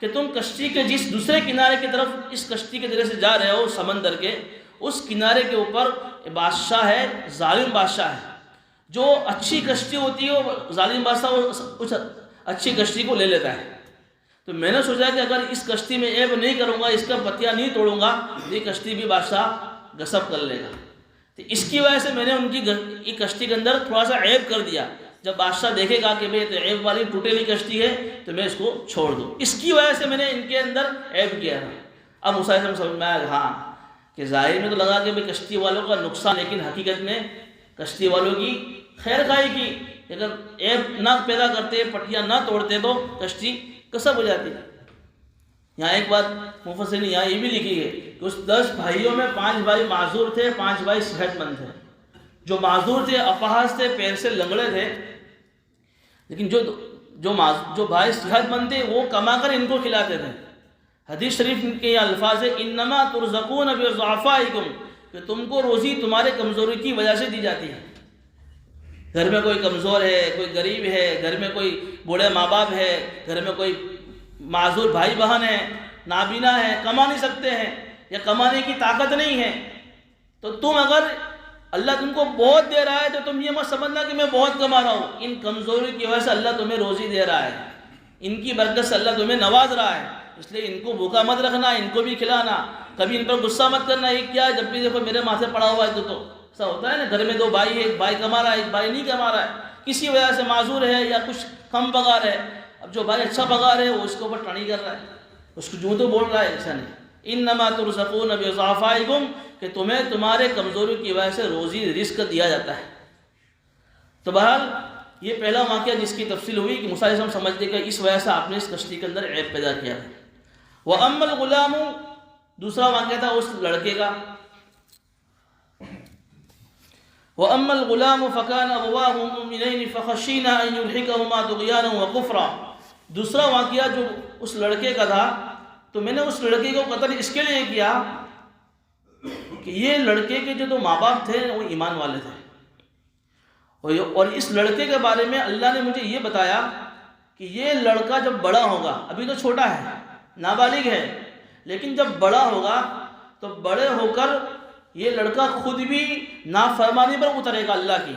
کہ تم کشتی کے جس دوسرے کنارے کی طرف اس کشتی کے ذریعے سے جا رہے ہو سمندر کے، اس کنارے کے اوپر بادشاہ ہے، ظالم بادشاہ ہے۔ جو اچھی کشتی ہوتی ہے وہ ظالم بادشاہ اس اچھی کشتی کو لے لیتا ہے۔ تو میں نے سوچا کہ اگر اس کشتی میں عیب نہیں کروں گا، اس کا پتیا نہیں توڑوں گا، یہ کشتی بھی بادشاہ غصب کر لے گا۔ تو اس کی وجہ سے میں نے ان کی کشتی کے اندر تھوڑا سا عیب کر دیا۔ جب بادشاہ دیکھے گا کہ بھئی تو عیب والی ٹوٹے ہوئی کشتی ہے تو میں اس کو چھوڑ دوں، اس کی وجہ سے میں نے ان کے اندر عیب کیا ہے۔ اب موسیٰ علیہ السلام سمجھ میں آیا ہاں کہ ظاہر میں تو لگا کہ بھئی کشتی والوں کا نقصان، لیکن حقیقت میں کشتی والوں کی خیر خواہی کی۔ اگر عیب نہ پیدا کرتے، پٹیاں نہ توڑتے تو کشتی غصب ہو جاتی۔ یہاں ایک بات مفسرین نے یہاں یہ بھی لکھی ہے کہ اس 10 بھائیوں میں 5 بھائی معذور تھے، 5 بھائی صحت مند تھے۔ جو معذور تھے اپاہج تھے، پیر سے لنگڑے تھے، لیکن جو بھائی صحت مند تھے وہ کما کر ان کو کھلاتے تھے۔ حدیث شریف کے یہ الفاظ ہے انما ترزقون بضعفائکم، کہ تم کو روزی تمہارے کمزوری کی وجہ سے دی جاتی ہے۔ گھر میں کوئی کمزور ہے، کوئی غریب ہے، گھر میں کوئی بوڑھے ماں باپ ہے، گھر میں کوئی معذور بھائی بہن ہے، نابینا ہے، کما نہیں سکتے ہیں یا کمانے کی طاقت نہیں ہے، تو تم اگر اللہ تم کو بہت دے رہا ہے تو تم یہ مت سمجھنا کہ میں بہت کما رہا ہوں۔ ان کمزوری کی وجہ سے اللہ تمہیں روزی دے رہا ہے، ان کی برکت سے اللہ تمہیں نواز رہا ہے، اس لیے ان کو بھوکا مت رکھنا، ان کو بھی کھلانا، کبھی ان پر غصہ مت کرنا۔ یہ کیا جب بھی دیکھو میرے ماتھے پڑا ہوا ہے تو ایسا ہوتا ہے نا، گھر میں 2 بھائی ہے، ایک بھائی کما رہا ہے، ایک بھائی نہیں کما رہا ہے، کسی وجہ سے معذور ہے یا کچھ کم پگار ہے۔ اب جو بھائی اچھا پگار ہے وہ اس کے اوپر ٹانی کر رہا ہے، اس کو جو تو بول رہا ہے، ایسا نہیں۔ انما ترزقون بضعفائکم، کہ تمہیں تمہارے کمزوری کی وجہ سے روزی رزق دیا جاتا ہے۔ تو بہرحال یہ پہلا واقعہ جس کی تفصیل ہوئی کہ موسیٰ علیہ السلام سمجھتے کہ اس وجہ سے آپ نے اس کشتی کے اندر عیب پیدا کیا ہے۔ وَأَمَّا الْغُلَامُ، دوسرا واقعہ تھا اس لڑکے کا۔ وَأَمَّا الْغُلَامُ فَكَانَ أَبَوَاهُ مُؤْمِنَيْنِ فَخَشِينَا أَن يُرْهِقَهُمَا طُغْيَانًا وَكُفْرًا۔ دوسرا واقعہ جو اس لڑکے کا تھا، تو میں نے اس لڑکے کو قتل اس کے لیے کیا کہ یہ لڑکے کے جو 2 ماں باپ تھے وہ ایمان والے تھے، اور اس لڑکے کے بارے میں اللہ نے مجھے یہ بتایا کہ یہ لڑکا جب بڑا ہوگا، ابھی تو چھوٹا ہے، نابالغ ہے، لیکن جب بڑا ہوگا تو بڑے ہو کر یہ لڑکا خود بھی نافرمانی پر اترے گا اللہ کی،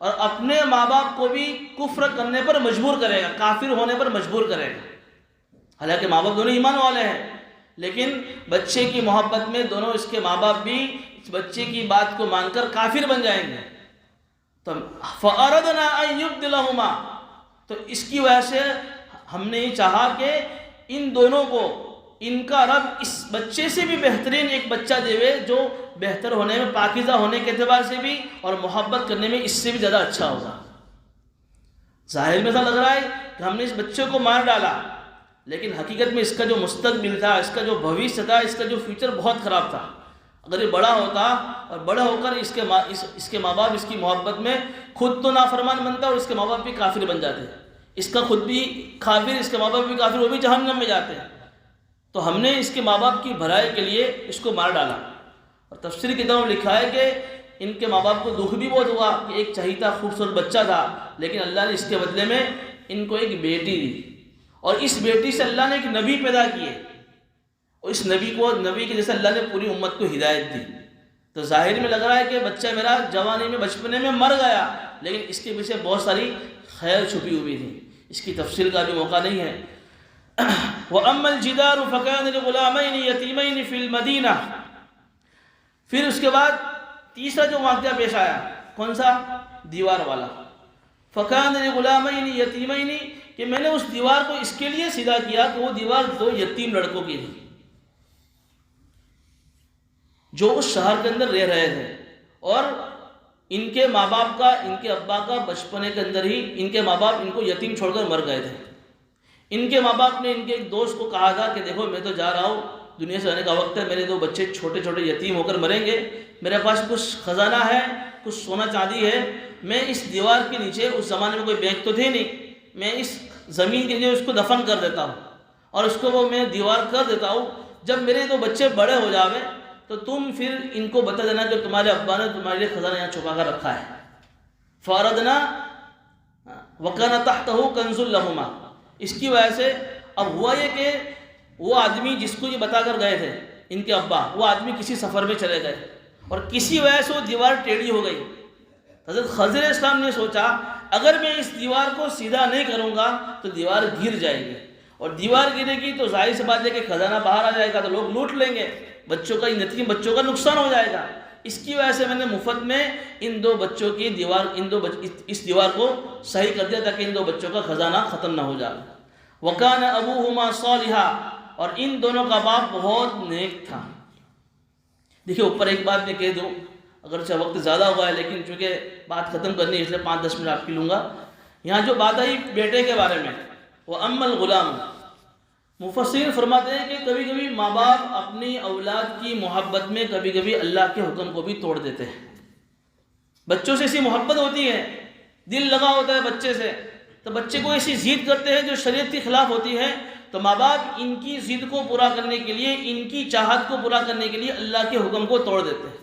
اور اپنے ماں باپ کو بھی کفر کرنے پر مجبور کرے گا، کافر ہونے پر مجبور کرے گا۔ حالانکہ ماں باپ دونوں ایمان والے ہیں، لیکن بچے کی محبت میں دونوں اس کے ماں باپ بھی اس بچے کی بات کو مان کر کافر بن جائیں گے۔ تو فَأَرَدْنَا أَن يُبْدِلَهُمَا، تو اس کی وجہ سے ہم نے یہ چاہا کہ ان دونوں کو ان کا رب اس بچے سے بھی بہترین ایک بچہ دے، جو بہتر ہونے میں، پاکیزہ ہونے کے اعتبار سے بھی اور محبت کرنے میں اس سے بھی زیادہ اچھا ہوگا۔ ظاہر میں ایسا لگ رہا ہے کہ ہم نے اس بچے کو مار ڈالا، لیکن حقیقت میں اس کا جو مستقبل تھا، اس کا جو بھویشیہ تھا، اس کا جو فیوچر بہت خراب تھا۔ اگر یہ بڑا ہوتا اور بڑا ہو کر اس کے ماں باپ اس کی محبت میں خود تو نافرمان بنتا اور اس کے ماں باپ بھی کافر بن جاتے، اس کا خود بھی کافر، اس کے ماں باپ بھی کافر، وہ بھی جہنم میں جاتے ہیں۔ تو ہم نے اس کے ماں باپ کی بھلائی کے لیے اس کو مار ڈالا۔ اور تفسیر کی طرف لکھا ہے کہ ان کے ماں باپ کو دکھ بھی بہت ہوا کہ ایک چہیتا خوبصورت بچہ تھا، لیکن اللہ نے اس کے بدلے میں ان کو ایک بیٹی دی، اور اس بیٹی سے اللہ نے ایک نبی پیدا کیے، اور اس نبی کے جیسے اللہ نے پوری امت کو ہدایت دی۔ تو ظاہر میں لگ رہا ہے کہ بچہ میرا جوانی میں، بچپنے میں مر گیا، لیکن اس کے پیچھے بہت ساری خیر چھپی ہوئی تھی، اس کی تفصیل کا بھی موقع نہیں ہے۔ وَأَمَّا الْجِدَارُ فَكَانَ لِغُلَامَيْنِ يَتِيمَيْنِ فِي الْمَدِينَةِ، پھر اس کے بعد تیسرا جو واقعہ پیش آیا، کون سا؟ دیوار والا۔ فَكَانَ لِغُلَامَيْنِ يَتِيمَيْنِ، کہ میں نے اس دیوار کو اس کے لیے سیدھا کیا کہ وہ دیوار 2 یتیم لڑکوں کی تھی جو اس شہر کے اندر رہ رہے تھے، اور ان کے ماں باپ کا، ان کے ابا کا بچپنے کے اندر ہی ان کے ماں باپ ان کو یتیم چھوڑ کر مر گئے تھے۔ ان کے ماں باپ نے ان کے ایک دوست کو کہا تھا کہ دیکھو میں تو جا رہا ہوں، دنیا سے آنے کا وقت ہے، میرے 2 بچے چھوٹے چھوٹے یتیم ہو کر مریں گے، میرے پاس کچھ خزانہ ہے، کچھ سونا چاندی ہے، میں اس دیوار کے نیچے، اس زمانے میں کوئی بینک تو تھے نہیں، میں اس زمین کے نیچے اس کو دفن کر دیتا ہوں، اور اس کو وہ میں دیوار کر دیتا ہوں، جب میرے 2 بچے بڑے ہو جاوے تو تم پھر ان کو بتا دینا کہ تمہارے ابا نے تمہارے لیے خزانہ یہاں چھپا کر رکھا ہے۔ فَأَرَدْنَا وَكَانَ تَحْتَهُ كَنْزٌ لَهُمَا. اس کی وجہ سے اب ہوا یہ کہ وہ آدمی جس کو یہ بتا کر گئے تھے ان کے ابا، وہ آدمی کسی سفر میں چلے گئے اور کسی وجہ سے وہ دیوار ٹیڑھی ہو گئی. حضرت خضر علیہ السلام نے سوچا اگر میں اس دیوار کو سیدھا نہیں کروں گا تو دیوار گر جائے گی، اور دیوار گرے گی تو ظاہر سی بات ہے کہ خزانہ باہر آ جائے گا تو لوگ لوٹ لیں گے، بچوں کا یتیم بچوں کا نقصان ہو جائے گا. اس کی وجہ سے میں نے مفت میں ان دو بچوں کی دیوار اس دیوار کو صحیح کر دیا تاکہ ان دو بچوں کا خزانہ ختم نہ ہو جائے. وَكَانَ أَبُوهُمَا صَالِحًا، اور ان دونوں کا باپ بہت نیک تھا. دیکھیں اوپر ایک بات میں کہہ دوں، اگرچہ وقت زیادہ ہوا ہے لیکن چونکہ بات ختم کرنی ہے اس لیے 5-10 منٹ آپ کی لوں گا. یہاں جو بات آئی بیٹے کے بارے میں، وَأَمَّا الْغُلَامُ، مفسرین فرماتے ہیں کہ کبھی کبھی ماں باپ اپنی اولاد کی محبت میں کبھی کبھی اللہ کے حکم کو بھی توڑ دیتے ہیں. بچوں سے ایسی محبت ہوتی ہے، دل لگا ہوتا ہے بچے سے، تو بچے کو ایسی ضد کرتے ہیں جو شریعت کے خلاف ہوتی ہے، تو ماں باپ ان کی ضد کو پورا کرنے کے لیے، ان کی چاہت کو پورا کرنے کے لیے اللہ کے حکم کو توڑ دیتے ہیں،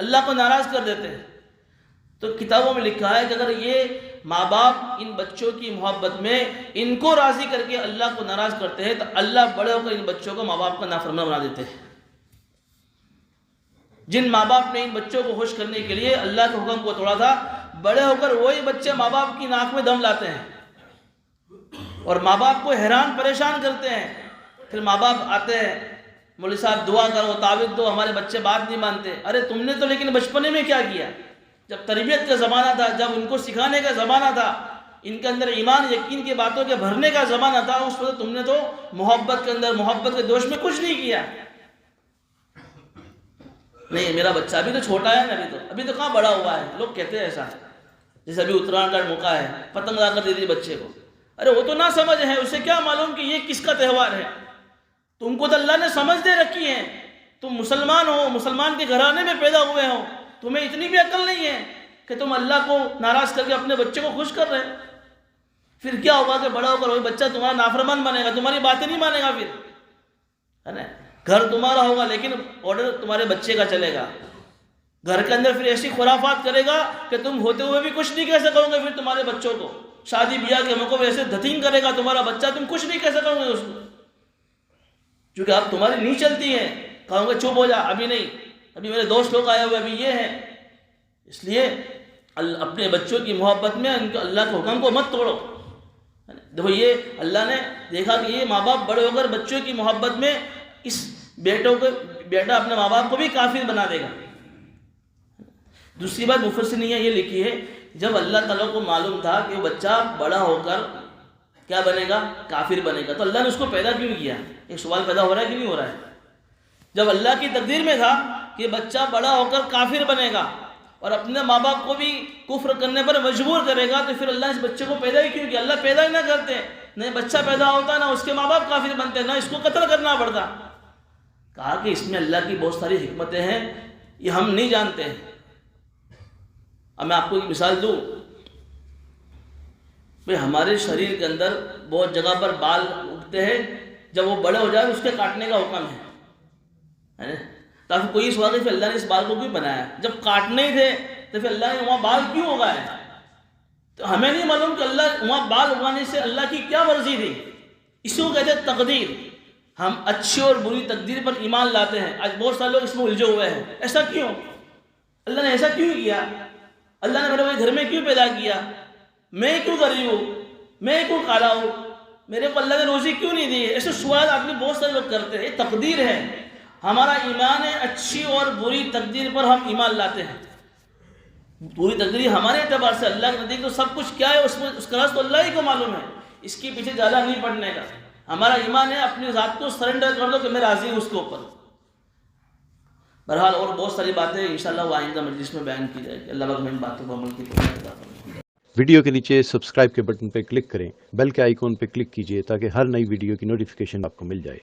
اللہ کو ناراض کر دیتے ہیں. تو کتابوں میں لکھا ہے کہ اگر یہ ماں باپ ان بچوں کی محبت میں ان کو راضی کر کے اللہ کو ناراض کرتے ہیں تو اللہ بڑے ہو کر ان بچوں کو ماں باپ کا نافرمان بنا دیتے ہیں. جن ماں باپ نے ان بچوں کو خوش کرنے کے لیے اللہ کے حکم کو توڑا تھا، بڑے ہو کر وہی بچے ماں باپ کی ناک میں دم لاتے ہیں اور ماں باپ کو حیران پریشان کرتے ہیں. پھر ماں باپ آتے ہیں، مولوی صاحب دعا کرو، تعویذ دو، ہمارے بچے بات نہیں مانتے. ارے تم نے تو لیکن بچپنے میں کیا کیا؟ جب تربیت کا زمانہ تھا، جب ان کو سکھانے کا زمانہ تھا، ان کے اندر ایمان یقین کی باتوں کے بھرنے کا زمانہ تھا، اس وقت تم نے تو محبت کے اندر، محبت کے دوش میں کچھ نہیں کیا. نہیں میرا بچہ ابھی تو چھوٹا ہے نا، ابھی تو کہاں بڑا ہوا ہے. لوگ کہتے ہیں ایسا، جیسے ابھی اتراہن کا موقع ہے، پتنگ لا کر دے دی بچے کو. ارے وہ تو نہ سمجھ ہے، اسے کیا معلوم کہ یہ کس کا تہوار ہے. تم کو تو اللہ نے سمجھ دے رکھی ہے، تم مسلمان ہو، مسلمان کے گھرانے میں پیدا ہوئے ہو، تمہیں اتنی بھی عقل نہیں ہے کہ تم اللہ کو ناراض کر کے اپنے بچے کو خوش کر رہے. پھر کیا ہوگا کہ بڑا ہو کر وہی بچہ تمہارا نافرمان بنے گا، تمہاری باتیں نہیں مانے گا. پھر ہے نا، گھر تمہارا ہوگا لیکن آرڈر تمہارے بچے کا چلے گا. گھر کے اندر پھر ایسی خرافات کرے گا کہ تم ہوتے ہوئے بھی کچھ نہیں کہہ سکو گے. پھر تمہارے بچوں کو شادی بیاہ کے موقع ایسے دھتنگ کرے گا تمہارا بچہ، تم کچھ نہیں کہہ سکو گے اس کو، کیونکہ اب تمہاری نہیں چلتی ہے. کہوں گے چپ ہو جا، ابھی نہیں، ابھی میرے دوست لوگ آئے ہوئے، ابھی یہ ہے. اس لیے اپنے بچوں کی محبت میں ان کو اللہ کے حکم کو مت توڑو. دیکھو یہ اللہ نے دیکھا کہ یہ ماں باپ بڑے ہو کر بچوں کی محبت میں اس بیٹا اپنے ماں باپ کو بھی کافر بنا دے گا. دوسری بات مفسرین نے یہ لکھی ہے، جب اللہ تعالیٰ کو معلوم تھا کہ وہ بچہ بڑا ہو کر کیا بنے گا؟ کافر بنے گا، تو اللہ نے اس کو پیدا کیوں کیا؟ ایک سوال پیدا ہو رہا ہے کہ نہیں ہو رہا ہے؟ جب اللہ کی تقدیر میں تھا کہ بچہ بڑا ہو کر کافر بنے گا اور اپنے ماں باپ کو بھی کفر کرنے پر مجبور کرے گا، تو پھر اللہ اس بچے کو پیدا ہی کیوں کیا؟ اللہ پیدا ہی نہ کرتے، نہ بچہ پیدا ہوتا، نہ اس کے ماں باپ کافر بنتے، نہ اس کو قتل کرنا پڑتا. کہا کہ اس میں اللہ کی بہت ساری حکمتیں ہیں، یہ ہم نہیں جانتے ہیں. اب میں آپ کو ایک مثال دوں. بھئی ہمارے شریر کے اندر بہت جگہ پر بال اگتے ہیں، جب وہ بڑے ہو جائے اس کے کاٹنے کا حکم ہے. تو آپ کو کوئی سوال ہے کہ اللہ نے اس بال کو کیوں بنایا؟ جب کاٹنے ہی تھے تو پھر اللہ نے وہاں بال کیوں اگائے؟ تو ہمیں نہیں معلوم کہ اللہ وہاں بال اگانے سے اللہ کی کیا مرضی تھی. اسی کو کہتے ہیں تقدیر. ہم اچھی اور بری تقدیر پر ایمان لاتے ہیں. آج بہت سارے لوگ اس میں الجھے ہوئے ہیں. ایسا کیوں؟ اللہ نے ایسا کیوں کیا؟ اللہ نے میرے گھر میں کیوں پیدا کیا؟ میں کیوں غریب ہوں؟ میں کیوں کالا ہوں؟ میرے کو اللہ نے روزی کیوں نہیں دی؟ ایسے سوال آدمی بہت سارے لوگ کرتے ہیں. یہ تقدیر ہے. ہمارا ایمان ہے اچھی اور بری تقدیر پر ہم ایمان لاتے ہیں. بری تقدیر ہمارے اعتبار سے، اللہ کے نزدیک تو سب کچھ کیا ہے اس کا راز تو اللہ ہی کو معلوم ہے. اس کے پیچھے جالا نہیں پڑنے کا. ہمارا ایمان ہے اپنی ذات کو سرنڈر کر دو کہ میں راضی ہوں اس کے اوپر. بہرحال اور بہت ساری باتیں انشاءاللہ وہ آئندہ مجلس میں بیان کی جائے گی. اللہ پاک ہمیں ان باتوں کو عمل کی توفیق عطا فرمائے. ویڈیو کے نیچے سبسکرائب کے بٹن پہ کلک کریں، بیل کے آئیکن پہ کلک کیجئے تاکہ ہر نئی ویڈیو کی نوٹیفیکیشن آپ کو مل جائے.